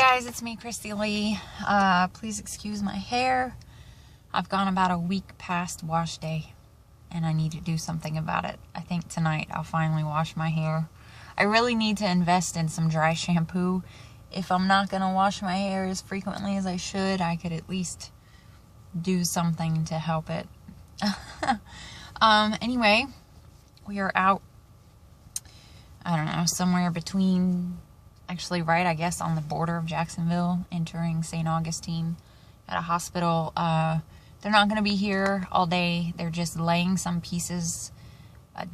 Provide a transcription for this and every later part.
guys, it's me, Christy Lee. Please excuse my hair. I've gone about a week past wash day, and I need to do something about it. I think tonight I'll finally wash my hair. I really need to invest in some dry shampoo. If I'm not going to wash my hair as frequently as I should, I could at least do something to help it. Anyway, we are out, I don't know, somewhere between, actually right, I guess, on the border of Jacksonville, entering St. Augustine at a hospital. They're not going to be here all day. They're just laying some pieces,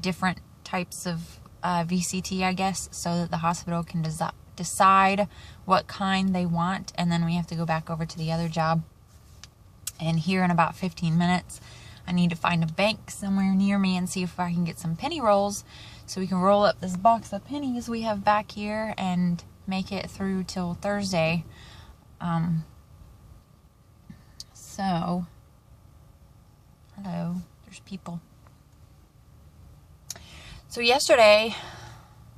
different types of VCT, I guess, so that the hospital can decide what kind they want, and then we have to go back over to the other job. And here in about 15 minutes, I need to find a bank somewhere near me and see if I can get some penny rolls so we can roll up this box of pennies we have back here and make it through till Thursday. So, hello, there's people. So yesterday,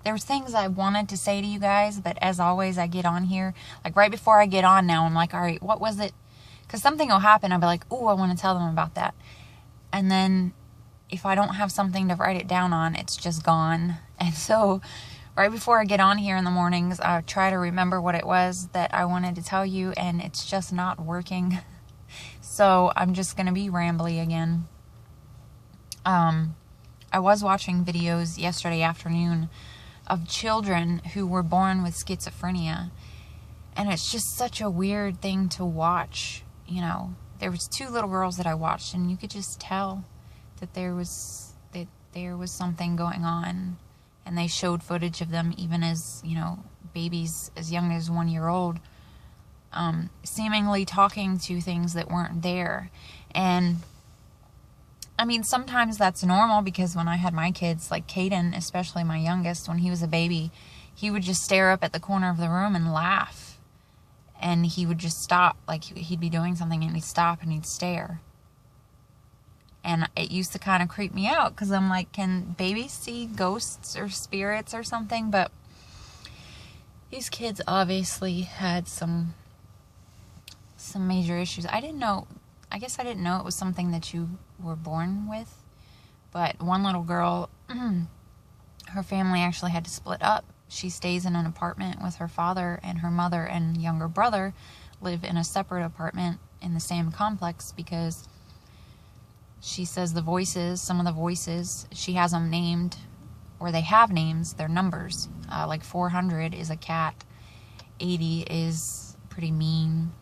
there was things I wanted to say to you guys, but as always, I get on here, like right before I get on now, I'm like, all right, what was it? Because something will happen, I'll be like, oh, I want to tell them about that. And then if I don't have something to write it down on, it's just gone. And so right before I get on here in the mornings, I try to remember what it was that I wanted to tell you, and it's just not working. So I'm just going to be rambly again. I was watching videos yesterday afternoon of children who were born with schizophrenia. And it's just such a weird thing to watch. You know, there was 2 little girls that I watched, and you could just tell that there was something going on. And they showed footage of them even as, you know, babies as young as 1 year old, seemingly talking to things that weren't there. And I mean, sometimes that's normal, because when I had my kids, like Caden, especially my youngest, when he was a baby, he would just stare up at the corner of the room and laugh. And he would just stop, like he'd be doing something and he'd stop and he'd stare. And it used to kind of creep me out, because I'm like, can babies see ghosts or spirits or something? But these kids obviously had some major issues. I guess I didn't know it was something that you were born with. But one little girl, her family actually had to split up. She stays in an apartment with her father, and her mother and younger brother live in a separate apartment in the same complex, because she says some of the voices, she has them named, or they have names, they're numbers. Like 400 is a cat, 80 is pretty mean.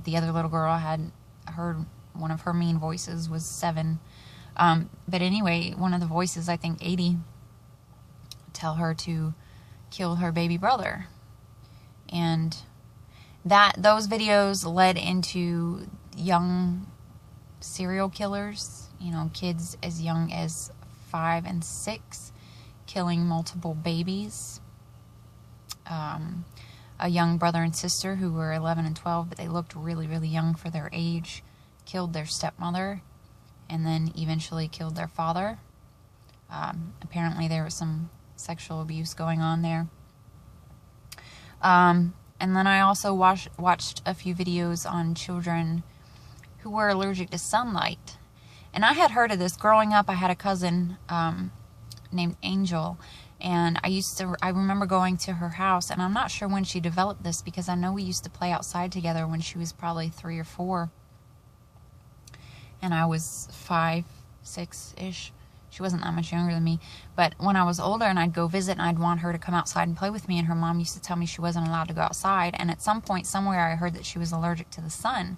The other little girl had heard one of her mean voices was 7. But anyway, one of the voices, I think 80, tell her to kill her baby brother. And those videos led into young serial killers, you know, kids as young as 5 and 6 killing multiple babies. A young brother and sister who were 11 and 12, but they looked really, really young for their age, killed their stepmother, and then eventually killed their father. Apparently there was some sexual abuse going on there. And then I also watched a few videos on children who were allergic to sunlight. And I had heard of this. Growing up, I had a cousin named Angel, and I remember going to her house, and I'm not sure when she developed this, because I know we used to play outside together when she was probably 3 or 4. And I was 5, 6-ish. She wasn't that much younger than me. But when I was older and I'd go visit and I'd want her to come outside and play with me, and her mom used to tell me she wasn't allowed to go outside. And at some point somewhere I heard that she was allergic to the sun.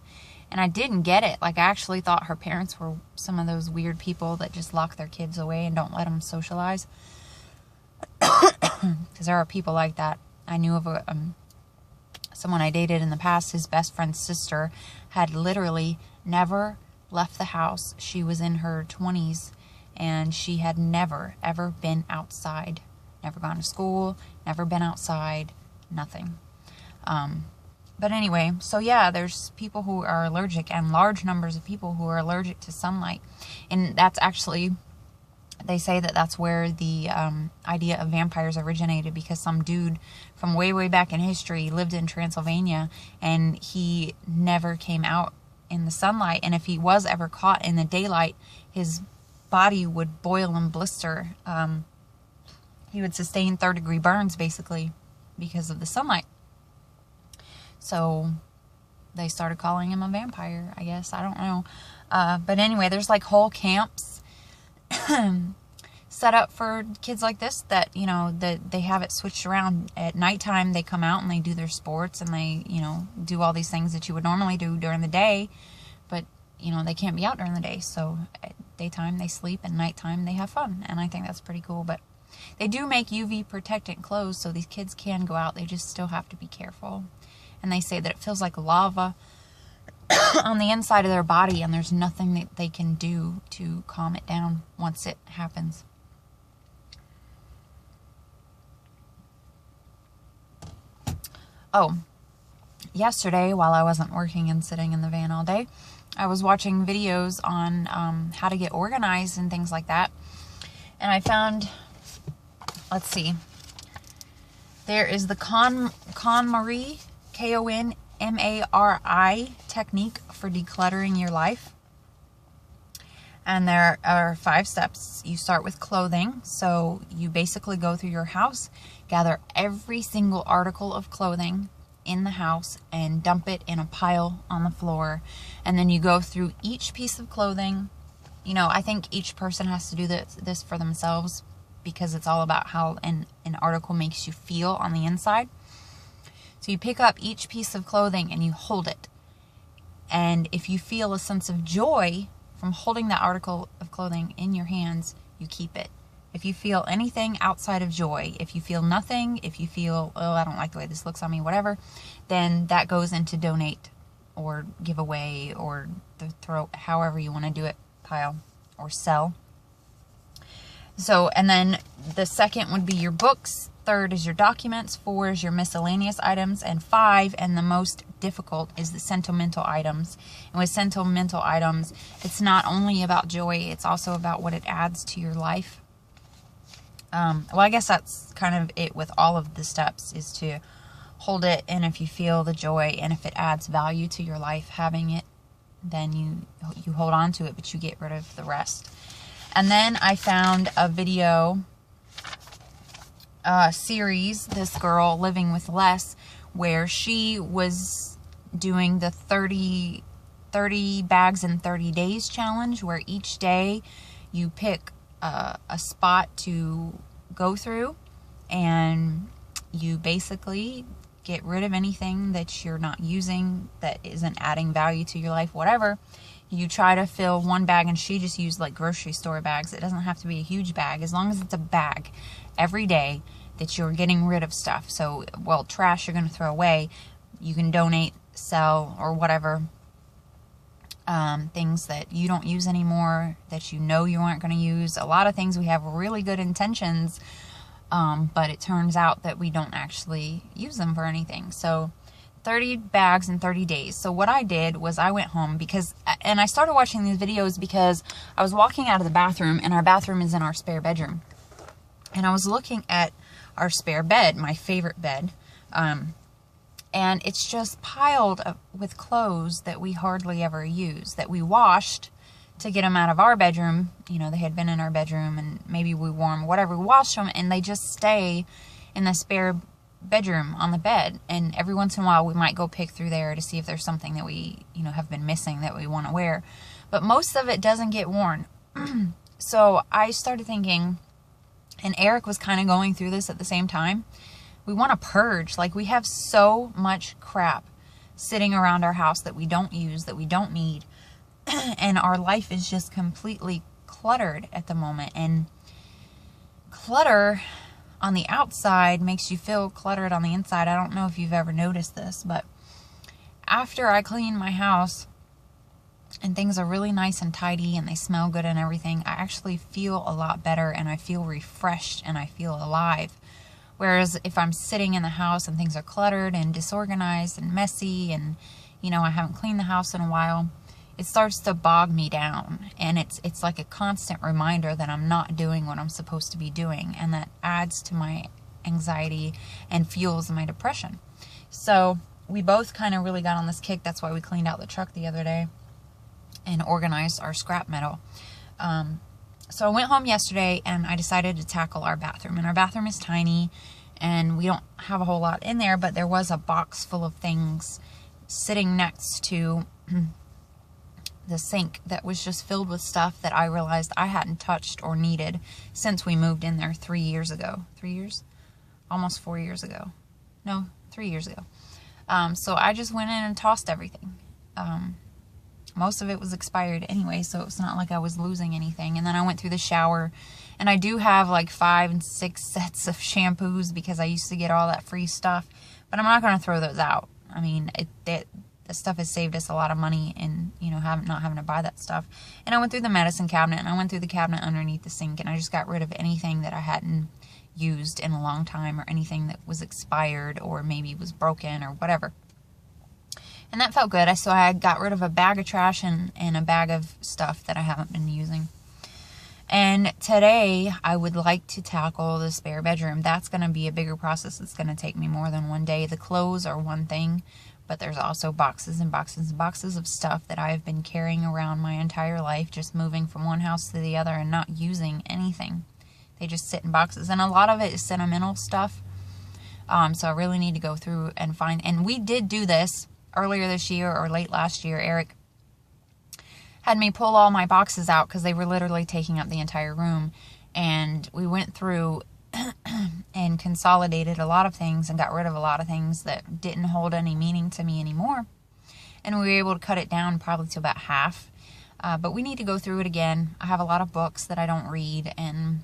And I didn't get it. Like, I actually thought her parents were some of those weird people that just lock their kids away and don't let them socialize. Because there are people like that. I knew of someone I dated in the past. His best friend's sister had literally never left the house. She was in her 20s, and she had never, ever been outside. Never gone to school, never been outside, nothing. But anyway, so yeah, there's people who are allergic, and large numbers of people who are allergic to sunlight. And that's actually They say that that's where the idea of vampires originated, because some dude from way, way back in history lived in Transylvania, and he never came out in the sunlight. And if he was ever caught in the daylight, his body would boil and blister. He would sustain third-degree burns, basically, because of the sunlight. So they started calling him a vampire, I guess. I don't know. But anyway, there's like whole camps set up for kids like this that, you know, that they have it switched around. At nighttime, they come out and they do their sports and they, you know, do all these things that you would normally do during the day. But, you know, they can't be out during the day. So at daytime, they sleep, and nighttime, they have fun. And I think that's pretty cool. But they do make UV protectant clothes so these kids can go out. They just still have to be careful. And they say that it feels like lava on the inside of their body, and there's nothing that they can do to calm it down once it happens. Oh, yesterday, while I wasn't working and sitting in the van all day, I was watching videos on how to get organized and things like that. And I found, let's see, there is the KonMari, KonMari technique for decluttering your life. And there are 5 steps. You start with clothing. So you basically go through your house, gather every single article of clothing in the house and dump it in a pile on the floor. And then you go through each piece of clothing. You know, I think each person has to do this for themselves, because it's all about how an article makes you feel on the inside. So you pick up each piece of clothing and you hold it. And if you feel a sense of joy from holding that article of clothing in your hands, you keep it. If you feel anything outside of joy, if you feel nothing, if you feel, oh, I don't like the way this looks on me, whatever, then that goes into donate or give away or throw, however you want to do it, pile or sell. So, and then the second would be your books. 3rd is your documents. 4 is your miscellaneous items. And 5, and the most difficult, is the sentimental items. And with sentimental items, it's not only about joy, it's also about what it adds to your life. Well, I guess that's kind of it with all of the steps, is to hold it, and if you feel the joy and if it adds value to your life having it, then you hold on to it, but you get rid of the rest. And then I found a video series, this girl, Living with Less, where she was doing the 30 bags in 30 days challenge, where each day you pick a spot to go through, and you basically get rid of anything that you're not using, that isn't adding value to your life, whatever. You try to fill 1 bag, and she just used like grocery store bags. It doesn't have to be a huge bag, as long as it's a bag every day that you're getting rid of stuff. So, well, trash you're going to throw away, you can donate, sell, or whatever. Things that you don't use anymore, that you know you aren't going to use. A lot of things we have really good intentions, but it turns out that we don't actually use them for anything. So 30 bags in 30 days. So what I did was I went home and I started watching these videos because I was walking out of the bathroom, and our bathroom is in our spare bedroom. And I was looking at our spare bed, my favorite bed, and it's just piled up with clothes that we hardly ever use, that we washed to get them out of our bedroom. You know, they had been in our bedroom, and maybe we wore them, whatever. We washed them, and they just stay in the spare bedroom on the bed. And every once in a while, we might go pick through there to see if there's something that we, you know, have been missing that we want to wear. But most of it doesn't get worn. So I started thinking, and Eric was kind of going through this at the same time, we want to purge. Like, we have so much crap sitting around our house that we don't use, that we don't need. And our life is just completely cluttered at the moment. And clutter on the outside makes you feel cluttered on the inside. I don't know if you've ever noticed this, but after I clean my house and things are really nice and tidy and they smell good and everything, I actually feel a lot better, and I feel refreshed, and I feel alive. Whereas if I'm sitting in the house and things are cluttered and disorganized and messy, and, you know, I haven't cleaned the house in a while, it starts to bog me down, and it's like a constant reminder that I'm not doing what I'm supposed to be doing, and that adds to my anxiety and fuels my depression. So we both kind of really got on this kick. That's why we cleaned out the truck the other day and organized our scrap metal. So I went home yesterday and I decided to tackle our bathroom, and our bathroom is tiny and we don't have a whole lot in there, but there was a box full of things sitting next to the sink that was just filled with stuff that I realized I hadn't touched or needed since we moved in there 3 years ago. 3 years? Almost 4 years ago. No, 3 years ago. So I just went in and tossed everything. Most of it was expired anyway, so it's not like I was losing anything. And then I went through the shower, and I do have like 5 and 6 sets of shampoos because I used to get all that free stuff, but I'm not going to throw those out. I mean, the stuff has saved us a lot of money in, you know, not having to buy that stuff. And I went through the medicine cabinet, and I went through the cabinet underneath the sink, and I just got rid of anything that I hadn't used in a long time, or anything that was expired or maybe was broken or whatever. And that felt good. So I got rid of a bag of trash and a bag of stuff that I haven't been using. And today I would like to tackle the spare bedroom. That's going to be a bigger process. It's going to take me more than one day. The clothes are one thing, but there's also boxes and boxes and boxes of stuff that I've been carrying around my entire life, just moving from one house to the other and not using anything. They just sit in boxes, and a lot of it is sentimental stuff. So I really need to go through and find, and we did do this earlier this year or late last year. Eric had me pull all my boxes out because they were literally taking up the entire room, and we went through and consolidated a lot of things and got rid of a lot of things that didn't hold any meaning to me anymore, and we were able to cut it down probably to about half. But we need to go through it again. I have a lot of books that I don't read, and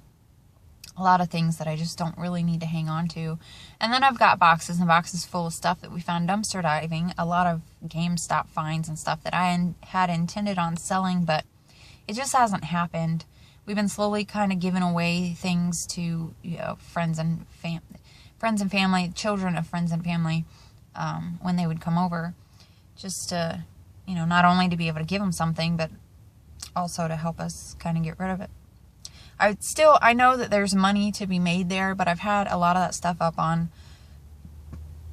a lot of things that I just don't really need to hang on to. And then I've got boxes and boxes full of stuff that we found dumpster diving. A lot of GameStop finds and stuff that I had intended on selling, but it just hasn't happened. We've been slowly kind of giving away things to, you know, friends and family, children of friends and family, when they would come over, just to, you know, not only to be able to give them something, but also to help us kind of get rid of it. I know that there's money to be made there, but I've had a lot of that stuff up on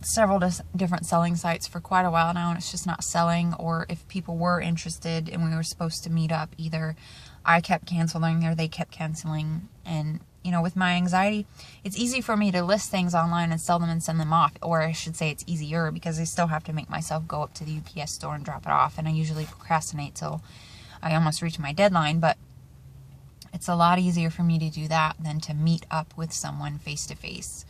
several different selling sites for quite a while now, and it's just not selling. Or if people were interested and we were supposed to meet up, either I kept canceling or they kept canceling. And, you know, with my anxiety, it's easy for me to list things online and sell them and send them off. Or I should say it's easier, because I still have to make myself go up to the UPS store and drop it off. And I usually procrastinate till I almost reach my deadline, but it's a lot easier for me to do that than to meet up with someone face to face.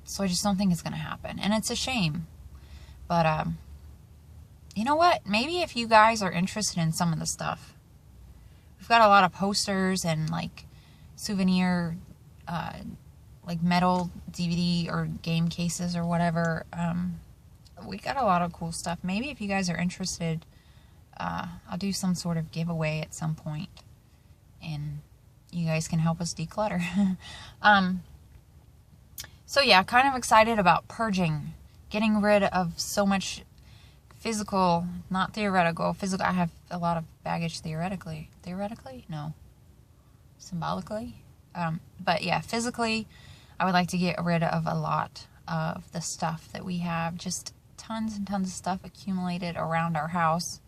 So I just don't think it's going to happen. And it's a shame. But, you know what? Maybe if you guys are interested in some of the stuff, we've got a lot of posters and like souvenir, like metal DVD or game cases or whatever. We got a lot of cool stuff. Maybe if you guys are interested, I'll do some sort of giveaway at some point, and you guys can help us declutter. So yeah, kind of excited about purging, getting rid of so much physical, not theoretical, physical. I have a lot of baggage theoretically. No. Symbolically. But yeah, physically, I would like to get rid of a lot of the stuff that we have. Just tons and tons of stuff accumulated around our house.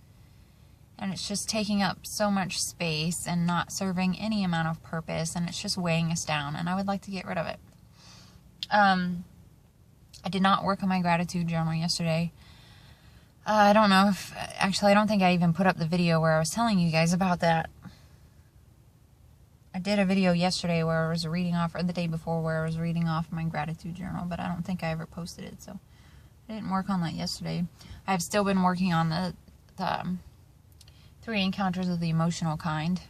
And it's just taking up so much space and not serving any amount of purpose. And it's just weighing us down. And I would like to get rid of it. I did not work on my gratitude journal yesterday. I don't know if... Actually, I don't think I even put up the video where I was telling you guys about that. I did a video yesterday where I was reading off, or the day before, where I was reading off my gratitude journal, but I don't think I ever posted it, so I didn't work on that yesterday. I've still been working on the 3 encounters of the emotional kind.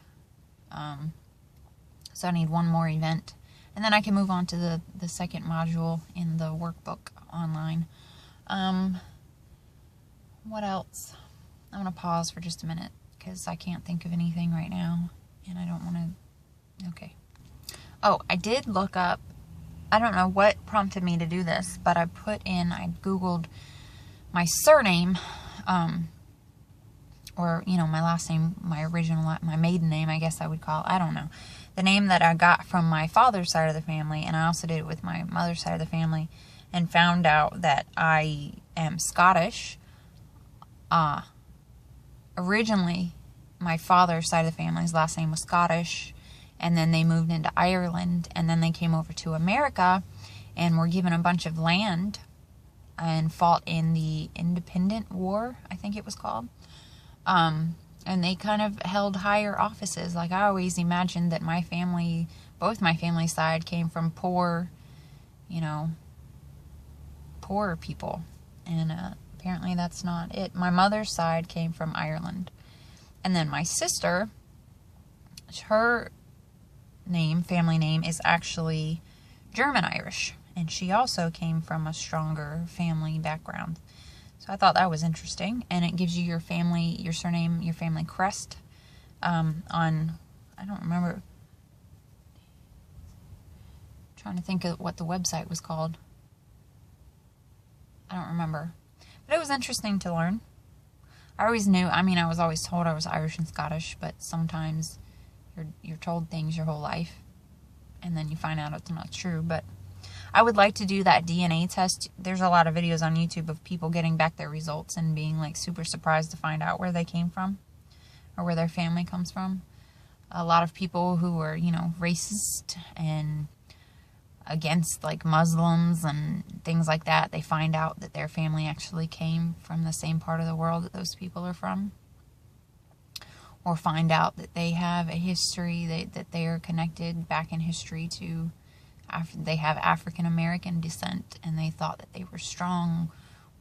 So I need one more event. And then I can move on to the second module in the workbook online. What else? I'm going to pause for just a minute because I can't think of anything right now. And I don't want to... Okay. Oh, I did look up... I don't know what prompted me to do this, but I Googled my surname, or, you know, my last name, my original, my maiden name, I guess I would call it. I don't know. The name that I got from my father's side of the family, and I also did it with my mother's side of the family, and found out that I am Scottish. Originally, my father's side of the family's last name was Scottish, and then they moved into Ireland, and then they came over to America, and were given a bunch of land, and fought in the Independent War, I think it was called. And they kind of held higher offices. Like, I always imagined that my family, both my family side, came from poor, you know, poorer people. And apparently that's not it. My mother's side came from Ireland. And then my sister, her name, family name, is actually German-Irish. And she also came from a stronger family background. So I thought that was interesting. And it gives you your family, your surname, your family crest on, I don't remember. I'm trying to think of what the website was called. I don't remember. But it was interesting to learn. I always knew, I mean, I was always told I was Irish and Scottish, but sometimes you're told things your whole life, and then you find out it's not true. But I would like to do that DNA test. There's a lot of videos on YouTube of people getting back their results and being like super surprised to find out where they came from or where their family comes from. A lot of people who were, you know, racist and against like Muslims and things like that, they find out that their family actually came from the same part of the world that those people are from. Or find out that they have a history, that they are connected back in history to, they have African American descent, and they thought that they were strong,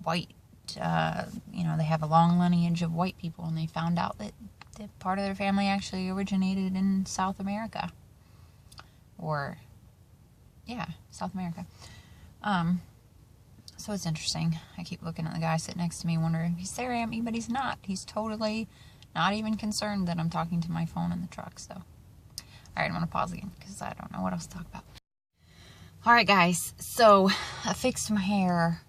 white, you know, they have a long lineage of white people, and they found out that part of their family actually originated in South America. Or, yeah, South America. So it's interesting. I keep looking at the guy sitting next to me, wondering if he's staring at me, but he's not. He's totally not even concerned that I'm talking to my phone in the truck. So, all right, I'm going to pause again because I don't know what else to talk about. All right, guys. So I fixed my hair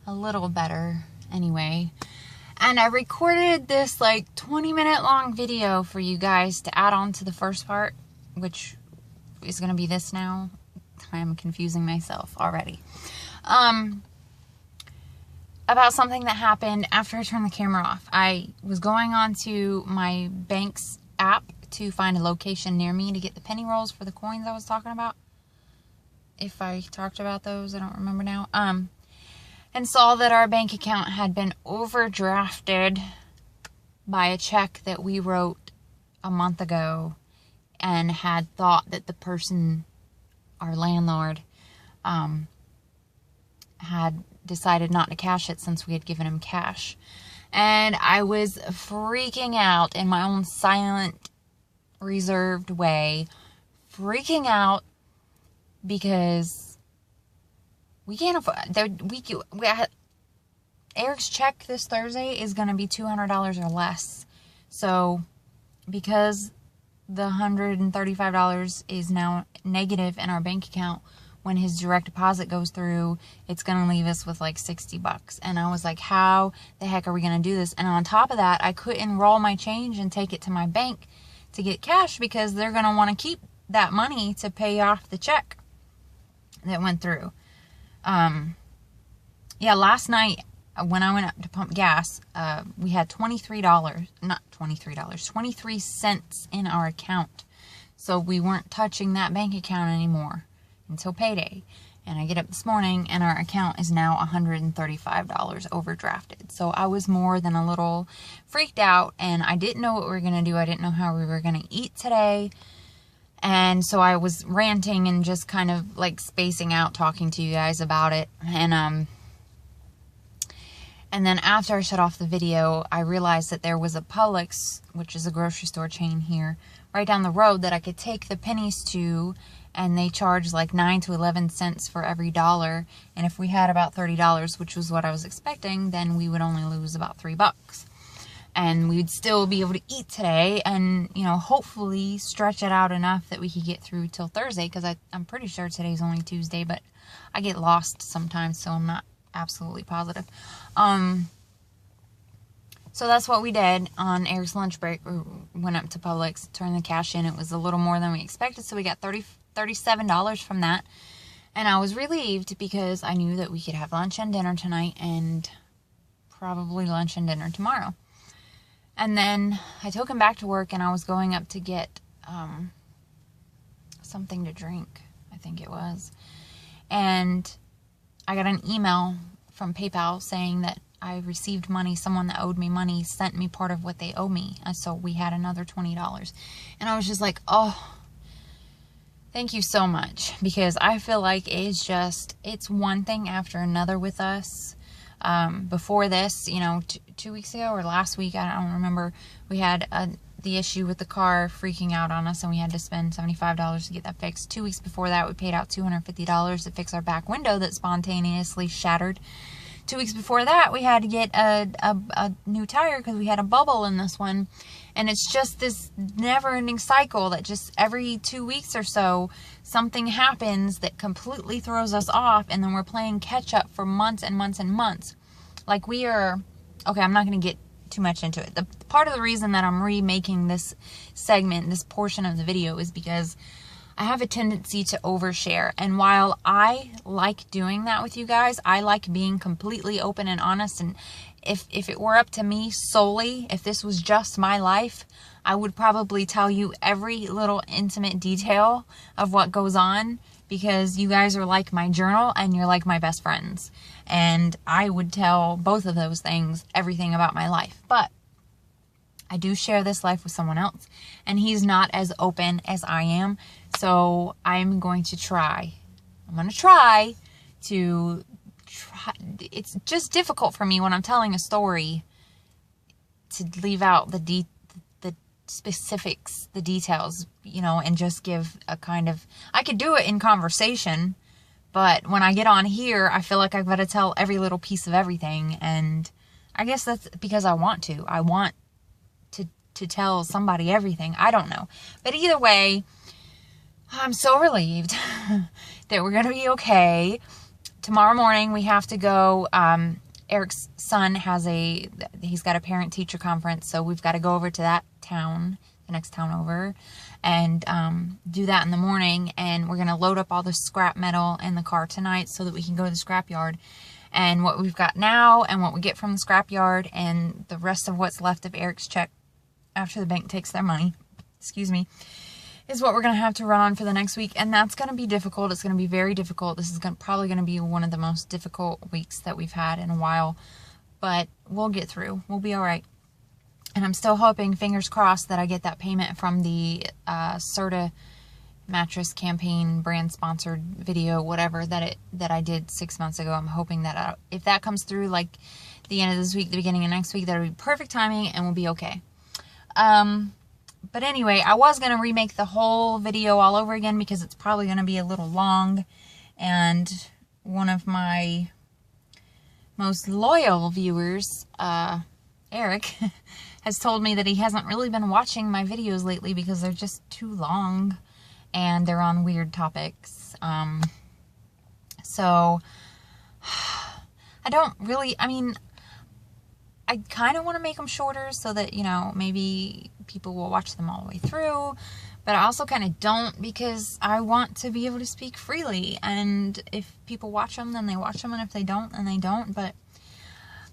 a little better anyway. And I recorded this like 20-minute long video for you guys to add on to the first part, which is going to be this now. I'm confusing myself already. About something that happened after I turned the camera off. I was going on to my bank's app to find a location near me to get the penny rolls for the coins I was talking about. If I talked about those, I don't remember now. And saw that our bank account had been overdrafted by a check that we wrote a month ago, and had thought that the person, our landlord, had decided not to cash it since we had given him cash. And I was freaking out in my own silent, reserved way. Freaking out because we can't afford... Eric's check this Thursday is going to be $200 or less. So, because the $135 is now negative in our bank account, when his direct deposit goes through, it's going to leave us with like $60. And I was like, how the heck are we going to do this? And on top of that, I couldn't roll my change and take it to my bank to get cash because they're going to want to keep that money to pay off the check that went through. Yeah, last night when I went up to pump gas, we had $23 cents in our account. So we weren't touching that bank account anymore until payday. And I get up this morning and our account is now $135 overdrafted. So I was more than a little freaked out, and I didn't know what we were going to do. I didn't know how we were going to eat today. And so I was ranting and just kind of like spacing out, talking to you guys about it. And then after I shut off the video, I realized that there was a Publix, which is a grocery store chain here, right down the road that I could take the pennies to, and they charge like 9 to 11 cents for every dollar. And if we had about $30, which was what I was expecting, then we would only lose about $3. And we'd still be able to eat today and, you know, hopefully stretch it out enough that we could get through till Thursday, because I'm pretty sure today's only Tuesday, but I get lost sometimes, so I'm not absolutely positive. So that's what we did on Eric's lunch break. We went up to Publix, turned the cash in. It was a little more than we expected, so we got $37 from that. And I was relieved because I knew that we could have lunch and dinner tonight and probably lunch and dinner tomorrow. And then I took him back to work, and I was going up to get something to drink, I think it was. And I got an email from PayPal saying that I received money. Someone that owed me money sent me part of what they owe me. And so we had another $20. And I was just like, oh, thank you so much. Because I feel like it's one thing after another with us. Before this, 2 weeks ago or last week, I don't remember, we had the issue with the car freaking out on us, and we had to spend $75 to get that fixed. 2 weeks before that, we paid out $250 to fix our back window that spontaneously shattered. 2 weeks before that, we had to get a new tire because we had a bubble in this one. And it's just this never-ending cycle that just every 2 weeks or so, something happens that completely throws us off, and then we're playing catch-up for months and months and months. Like we are... Okay, I'm not going to get too much into it. The part of the reason that I'm remaking this segment, this portion of the video, is because I have a tendency to overshare. And while I like doing that with you guys, I like being completely open and honest. And if it were up to me solely, if this was just my life, I would probably tell you every little intimate detail of what goes on, because you guys are like my journal and you're like my best friends. And I would tell both of those things, everything about my life. But I do share this life with someone else, and he's not as open as I am. So I'm going to try. It's just difficult for me when I'm telling a story to leave out the specifics, the details, and just give a kind of... I could do it in conversation, but when I get on here, I feel like I've got to tell every little piece of everything, and I guess that's because I want to. I want to tell somebody everything. I don't know. But either way, I'm so relieved that we're going to be okay. Tomorrow morning, we have to go... Eric's son he's got a parent-teacher conference, so we've got to go over to that town, the next town over, and do that in the morning. And we're going to load up all the scrap metal in the car tonight so that we can go to the scrap yard. And what we've got now and what we get from the scrap yard and the rest of what's left of Eric's check after the bank takes their money, is what we're going to have to run on for the next week. And that's going to be difficult. It's going to be very difficult. This is probably going to be one of the most difficult weeks that we've had in a while. But we'll get through. We'll be all right. And I'm still hoping, fingers crossed, that I get that payment from the Serta mattress campaign brand sponsored video, whatever, that I did 6 months ago. I'm hoping that if that comes through like the end of this week, the beginning of next week, that'll be perfect timing and we'll be okay. But anyway, I was going to remake the whole video all over again because it's probably going to be a little long. And one of my most loyal viewers, Eric, has told me that he hasn't really been watching my videos lately because they're just too long and they're on weird topics. So, I don't really, I kind of want to make them shorter so that, maybe people will watch them all the way through. But I also kind of don't, because I want to be able to speak freely. And if people watch them, then they watch them. And if they don't, then they don't. But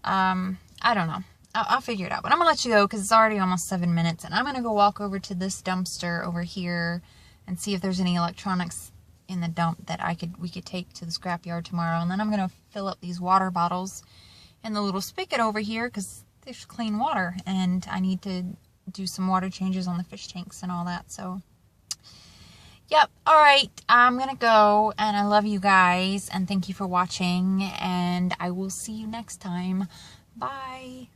I don't know. I'll figure it out. But I'm going to let you go because it's already almost 7 minutes. And I'm going to go walk over to this dumpster over here and see if there's any electronics in the dump that we could take to the scrapyard tomorrow. And then I'm going to fill up these water bottles in the little spigot over here because there's clean water. And I need to do some water changes on the fish tanks and all that. So, yep. All right. I'm going to go. And I love you guys. And thank you for watching. And I will see you next time. Bye.